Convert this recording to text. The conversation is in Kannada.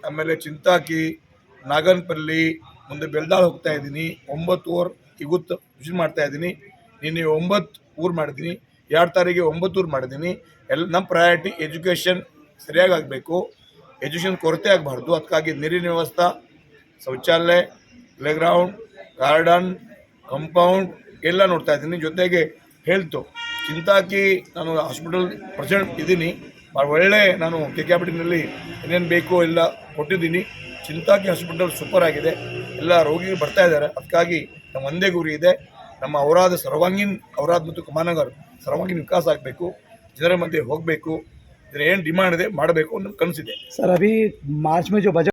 ಆಮೇಲೆ ಚಿಂತಾಕಿ, ನಾಗನಪಲ್ಲಿ, ಮುಂದೆ ಬೆಲ್ದಾಳ್ ಹೋಗ್ತಾ ಇದ್ದೀನಿ. 9 ಊರು ಇವತ್ತು ವಿಸಿಟ್ ಮಾಡ್ತಾ ಇದ್ದೀನಿ. ನಿನ್ನೆ 9 ಊರು ಮಾಡಿದ್ದೀನಿ. 2 ತಾರೀಕಿಗೆ 9 ಊರು ಮಾಡಿದ್ದೀನಿ. ನಮ್ಮ ಪ್ರಯಾರಿಟಿ ಎಜುಕೇಷನ್ ಸರಿಯಾಗಿ ಆಗಬೇಕು, ಎಜುಕೇಷನ್ ಕೊರತೆ ಆಗಬಾರ್ದು. ಅದಕ್ಕಾಗಿ ನೀರಿನ ವ್ಯವಸ್ಥೆ, ಶೌಚಾಲಯ, ಪ್ಲೇಗ್ರೌಂಡ್, ಗಾರ್ಡನ್, ಕಂಪೌಂಡ್ ಎಲ್ಲ ನೋಡ್ತಾ ಇದ್ದೀನಿ. ಜೊತೆಗೆ ಹೆಲ್ತು, ಚಿಂತಾಕಿ ನಾನು ಹಾಸ್ಪಿಟಲ್ ಪ್ರೆಸಿಡೆಂಟ್ ಇದ್ದೀನಿ. ಭಾಳ ಒಳ್ಳೆ ನಾನು KKPTನಲ್ಲಿ ಏನೇನು ಬೇಕೋ ಎಲ್ಲ ಕೊಟ್ಟಿದ್ದೀನಿ. ಚಿಂತಾಕಿ ಹಾಸ್ಪಿಟಲ್ ಸೂಪರ್ ಆಗಿದೆ, ಎಲ್ಲ ರೋಗಿಗಳು ಬರ್ತಾ ಇದ್ದಾರೆ. ಅದಕ್ಕಾಗಿ ನಮ್ಮ ಒಂದೇ ಗುರಿ ಇದೆ, ನಮ್ಮ ಔರಾದ ಔರಾದ್ ಮತ್ತು ಕುಮಾರನಗರ್ ಸರ್ವಾಂಗೀಣ ವಿಕಾಸ ಆಗಬೇಕು, ಜನರ ಮಧ್ಯೆ ಹೋಗಬೇಕು. ಏನು ಡಿಮಾಂಡ್ ಇದೆ ಮಾಡಬೇಕು ಅನ್ನೋ ಕನಸಿದೆ सर। अभी मार्च में जो बजट